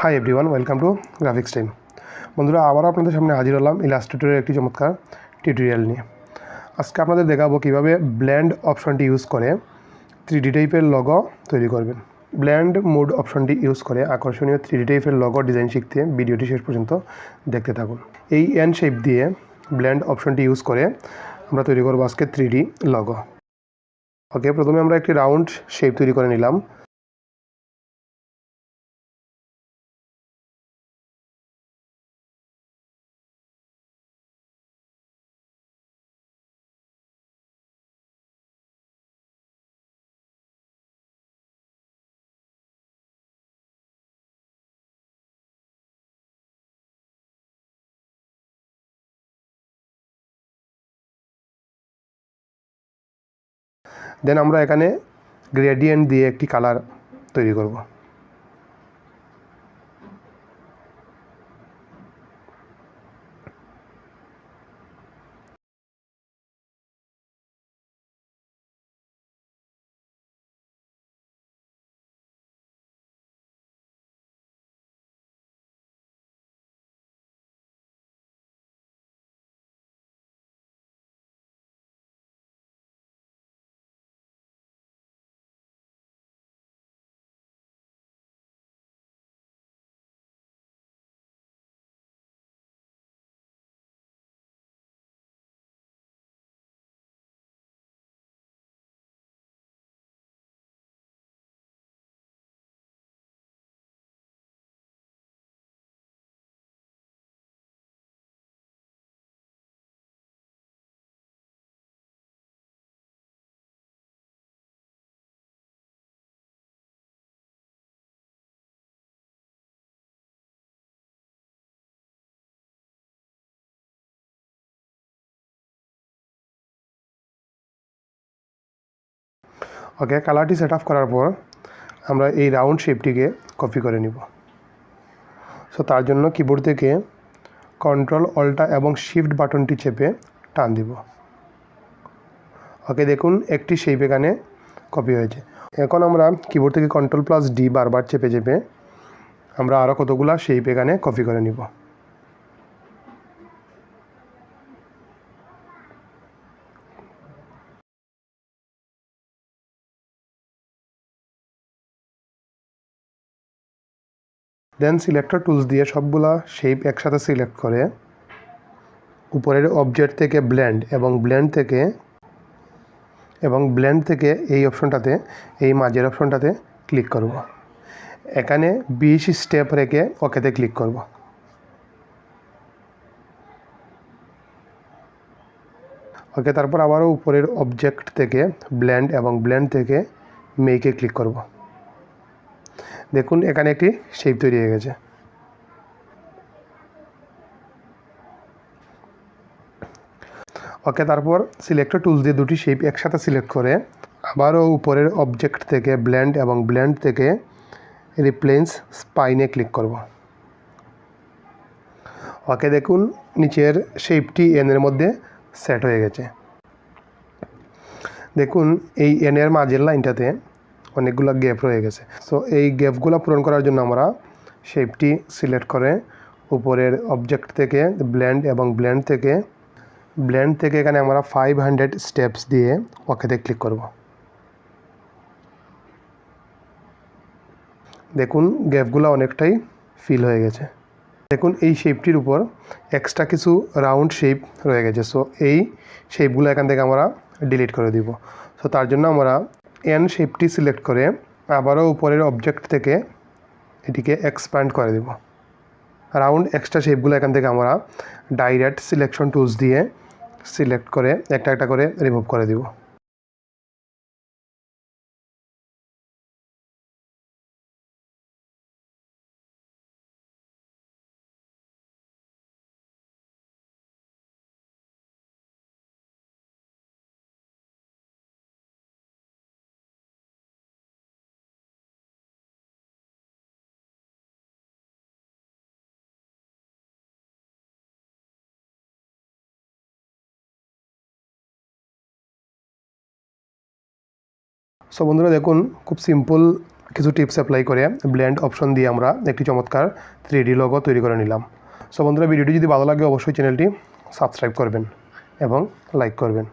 Hi everyone, welcome to graphics time. বন্ধুরা, আবারও আপনাদের সামনে হাজির হলাম ইলাস্ট্রেটরের একটি চমৎকার টিউটোরিয়াল নিয়ে। আজকে আপনাদের দেখাবো কীভাবে ব্লেন্ড অপশনটি ইউজ করে 3D টাইপের লগো তৈরি করবেন। ব্লেন্ড মোড অপশনটি ইউজ করে আকর্ষণীয় 3D টাইপের লগো ডিজাইন শিখতে ভিডিওটি শেষ পর্যন্ত দেখতে থাকুন। এই এন শেপ দিয়ে ব্লেন্ড অপশনটি ইউজ করে আমরা তৈরি করবো আজকে 3D লগো। ওকে, প্রথমে আমরা একটি রাউন্ড শেপ তৈরি করে নিলাম। দেন আমরা এখানে গ্রেডিয়েন্ট দিয়ে একটি কালার তৈরি করব। ওকে, কালারটি সেট আপ করার পর আমরা এই রাউন্ড শেপটিকে কপি করে নিব। সো তার জন্য কিবোর্ড থেকে কন্ট্রোল অল্টা এবং শিফট বাটনটি চেপে টান দিব। ওকে, দেখুন একটি শেপ এখানে কপি হয়েছে। এখন আমরা কিবোর্ড থেকে কন্ট্রোল প্লাস ডি বারবার চেপে চেপে আমরা আরও কতগুলো শেপ এখানে কপি করে নিব। দেন সিলেক্টর টুলস দিয়ে সবগুলা শেপ একসাথে সিলেক্ট করে উপরের অবজেক্ট থেকে ব্লেন্ড এবং ব্লেন্ড থেকে এই অপশনটাতে, এই মাঝের অপশনটাতে ক্লিক করব। এখানে 20 স্টেপ রেখে ওকেতে ক্লিক করব। ওকে, তারপর আবারও উপরের অবজেক্ট থেকে ব্লেন্ড এবং ব্লেন্ড থেকে মেকে ক্লিক করব। দেখুন এখানে একটি শেপ তৈরি হয়ে গেছে। ওকে, তারপর সিলেক্টর টুলস দিয়ে দুটি শেপ একসাথে সিলেক্ট করে আবারও উপরের অবজেক্ট থেকে ব্লেন্ড এবং ব্লেন্ড থেকে রিপ্লেস স্পাইনে ক্লিক করব। ওকে, দেখুন নিচের শেপটি এনের মধ্যে সেট হয়ে গেছে। দেখুন এই এনের মাঝের লাইনটাতে অনেকগুলো গ্যাপ রয়ে গেছে। সো এই গ্যাপগুলো পূরণ করার জন্য আমরা শেপটি সিলেক্ট করে উপরের অবজেক্ট থেকে ব্লেন্ড এবং ব্লেন্ড থেকে এখানে আমরা 500 স্টেপস দিয়ে ওকেতে ক্লিক করব। দেখুন গ্যাপগুলো অনেকটাই ফিল হয়ে গেছে। দেখুন এই শেপটির উপর এক্সট্রা কিছু রাউন্ড শেপ রয়ে গেছে। সো এই শেপগুলো এখান থেকে আমরা ডিলিট করে দিব। সো তার জন্য আমরা এন শেপটি সিলেক্ট করে আবারও উপরের অবজেক্ট থেকে এটিকে এক্সপ্যান্ড করে দেব। রাউন্ড এক্সট্রা শেপগুলো এখান থেকে আমরা ডাইরেক্ট সিলেকশন টুলস দিয়ে সিলেক্ট করে একটা একটা করে রিমুভ করে দিব। সো বন্ধুরা, দেখুন খুব সিম্পল কিছু টিপস অ্যাপ্লাই করে ব্লেন্ড অপশন দিয়ে আমরা একটি চমৎকার 3D লোগো তৈরি করে নিলাম। সো বন্ধুরা, ভিডিওটি যদি ভালো লাগে অবশ্যই চ্যানেলটি সাবস্ক্রাইব করবেন এবং লাইক করবেন।